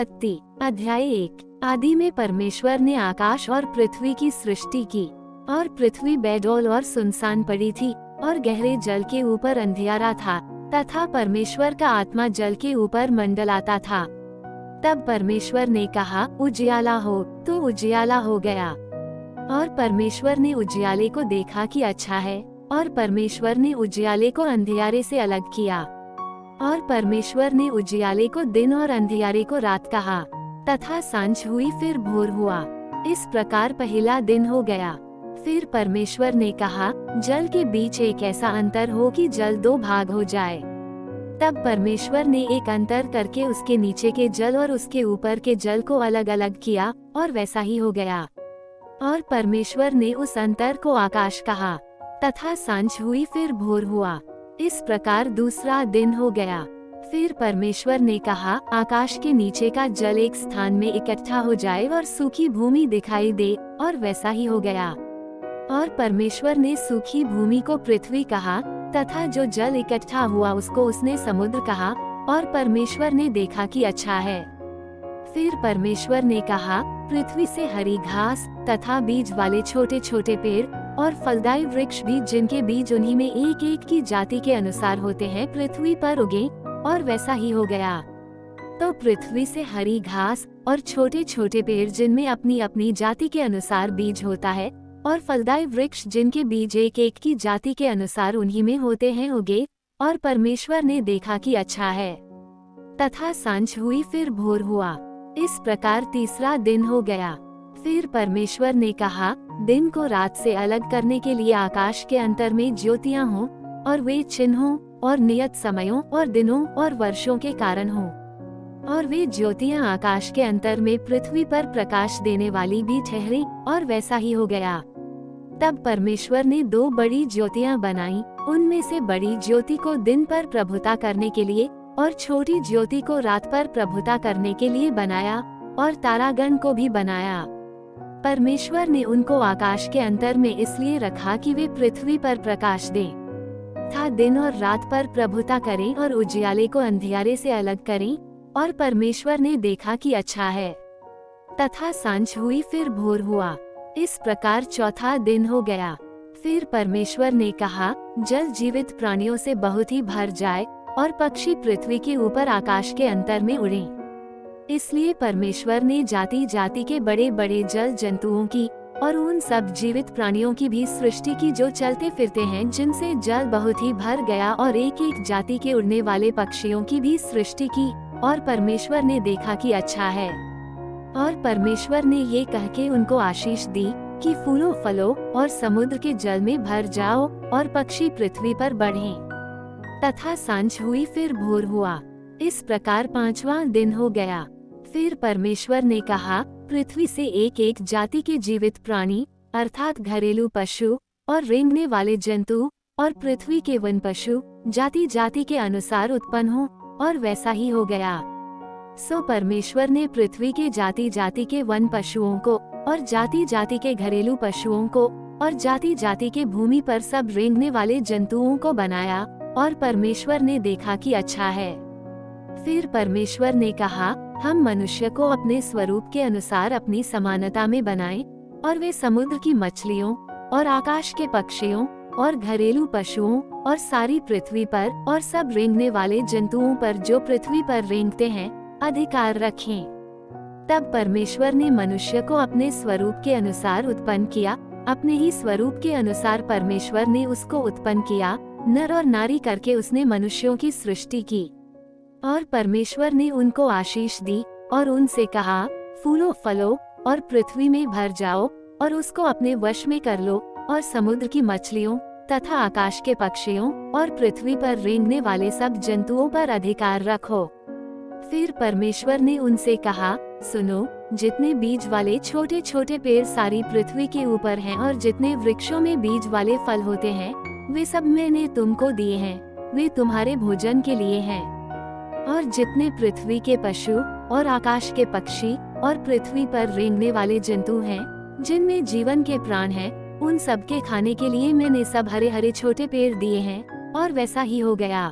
उत्पत्ति अध्याय 1। आदि में परमेश्वर ने आकाश और पृथ्वी की सृष्टि की, और पृथ्वी बेडौल और सुनसान पड़ी थी, और गहरे जल के ऊपर अंधियारा था, तथा परमेश्वर का आत्मा जल के ऊपर मंडलाता था। तब परमेश्वर ने कहा, उजियाला हो, तो उजियाला हो गया। और परमेश्वर ने उजियाले को देखा कि अच्छा है, और परमेश्वर ने उजियाले को अंधियारे से अलग किया। और परमेश्वर ने उजियाले को दिन और अंधियारे को रात कहा। तथा सांझ हुई, फिर भोर हुआ। इस प्रकार पहला दिन हो गया। फिर परमेश्वर ने कहा, जल के बीच एक ऐसा अंतर हो कि जल दो भाग हो जाए। तब परमेश्वर ने एक अंतर करके उसके नीचे के जल और उसके ऊपर के जल को अलग अलग किया, और वैसा ही हो गया। और परमेश्वर ने उस अंतर को आकाश कहा। तथा सांझ हुई, फिर भोर हुआ। इस प्रकार दूसरा दिन हो गया। फिर परमेश्वर ने कहा, आकाश के नीचे का जल एक स्थान में इकट्ठा हो जाए और सूखी भूमि दिखाई दे, और वैसा ही हो गया। और परमेश्वर ने सूखी भूमि को पृथ्वी कहा, तथा जो जल इकट्ठा हुआ उसको उसने समुद्र कहा। और परमेश्वर ने देखा कि अच्छा है। फिर परमेश्वर ने कहा, पृथ्वी से हरी घास तथा बीज वाले छोटे छोटे पेड़ और फलदायी वृक्ष भी, जिनके बीज उन्हीं में एक एक की जाति के अनुसार होते हैं, पृथ्वी पर उगे, और वैसा ही हो गया। तो पृथ्वी से हरी घास और छोटे छोटे पेड़, जिनमें अपनी अपनी जाति के अनुसार बीज होता है, और फलदायी वृक्ष, जिनके बीज एक एक की जाति के अनुसार उन्हीं में होते हैं, उगे। और परमेश्वर ने देखा कि अच्छा है। तथा सांझ हुई, फिर भोर हुआ। इस प्रकार तीसरा दिन हो गया। फिर परमेश्वर ने कहा, दिन को रात से अलग करने के लिए आकाश के अंतर में ज्योतियां हों, और वे चिन्हों और नियत समयों और दिनों और वर्षों के कारण हों। और वे ज्योतियां आकाश के अंतर में पृथ्वी पर प्रकाश देने वाली भी ठहरी, और वैसा ही हो गया। तब परमेश्वर ने दो बड़ी ज्योतियां बनाई। उनमें से बड़ी ज्योति को दिन पर प्रभुता करने के लिए, और छोटी ज्योति को रात पर प्रभुता करने के लिए बनाया, और तारागण को भी बनाया। परमेश्वर ने उनको आकाश के अंतर में इसलिए रखा कि वे पृथ्वी पर प्रकाश दें, था दिन और रात पर प्रभुता करें, और उजियाले को अंधियारे से अलग करें। और परमेश्वर ने देखा कि अच्छा है। तथा सांझ हुई, फिर भोर हुआ। इस प्रकार चौथा दिन हो गया। फिर परमेश्वर ने कहा, जल जीवित प्राणियों से बहुत ही भर जाए, और पक्षी पृथ्वी के ऊपर आकाश के अंतर में उड़ें। इसलिए परमेश्वर ने जाति जाति के बड़े बड़े जल जंतुओं की और उन सब जीवित प्राणियों की भी सृष्टि की, जो चलते फिरते हैं, जिनसे जल बहुत ही भर गया, और एक एक जाति के उड़ने वाले पक्षियों की भी सृष्टि की। और परमेश्वर ने देखा कि अच्छा है। और परमेश्वर ने ये कह के उनको आशीष दी कि फूलो फलो और समुद्र के जल में भर जाओ, और पक्षी पृथ्वी पर बढ़ें। तथा सांझ हुई, फिर भोर हुआ। इस प्रकार पांचवा दिन हो गया। फिर परमेश्वर ने कहा, पृथ्वी से एक एक जाति के जीवित प्राणी, अर्थात घरेलू पशु और रेंगने वाले जंतु, और पृथ्वी के वन पशु जाति जाति के अनुसार उत्पन्न हो, और वैसा ही हो गया। सो परमेश्वर ने पृथ्वी के जाति जाति के वन पशुओं को, और जाति जाति के घरेलू पशुओं को, और जाति जाति के भूमि पर सब रेंगने वाले जंतुओं को बनाया। और परमेश्वर ने देखा कि अच्छा है। फिर परमेश्वर ने कहा, हम मनुष्य को अपने स्वरूप के अनुसार अपनी समानता में बनाएं, और वे समुद्र की मछलियों और आकाश के पक्षियों और घरेलू पशुओं और सारी पृथ्वी पर और सब रेंगने वाले जंतुओं पर, जो पृथ्वी पर रेंगते हैं, अधिकार रखें। तब परमेश्वर ने मनुष्य को अपने स्वरूप के अनुसार उत्पन्न किया। अपने ही स्वरूप के अनुसार परमेश्वर ने उसको उत्पन्न किया, नर और नारी करके उसने मनुष्यों की सृष्टि की। और परमेश्वर ने उनको आशीष दी, और उनसे कहा, फूलो फलो और पृथ्वी में भर जाओ, और उसको अपने वश में कर लो, और समुद्र की मछलियों तथा आकाश के पक्षियों और पृथ्वी पर रेंगने वाले सब जंतुओं पर अधिकार रखो। फिर परमेश्वर ने उनसे कहा, सुनो, जितने बीज वाले छोटे छोटे पेड़ सारी पृथ्वी के ऊपर हैं, और जितने वृक्षों में बीज वाले फल होते हैं, वे सब मैंने तुमको दिए हैं। वे तुम्हारे भोजन के लिए हैं। और जितने पृथ्वी के पशु और आकाश के पक्षी और पृथ्वी पर रेंगने वाले जंतु हैं, जिनमें जीवन के प्राण हैं, उन सब के खाने के लिए मैंने सब हरे हरे छोटे पेड़ दिए हैं। और वैसा ही हो गया।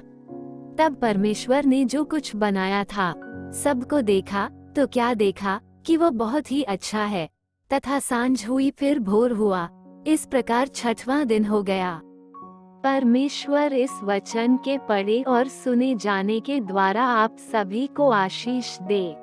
तब परमेश्वर ने जो कुछ बनाया था सबको देखा, तो क्या देखा कि वो बहुत ही अच्छा है। तथा सांझ हुई फिर भोर हुआ। इस प्रकार 6वां दिन हो गया। परमेश्वर इस वचन के पढ़े और सुने जाने के द्वारा आप सभी को आशीष दे।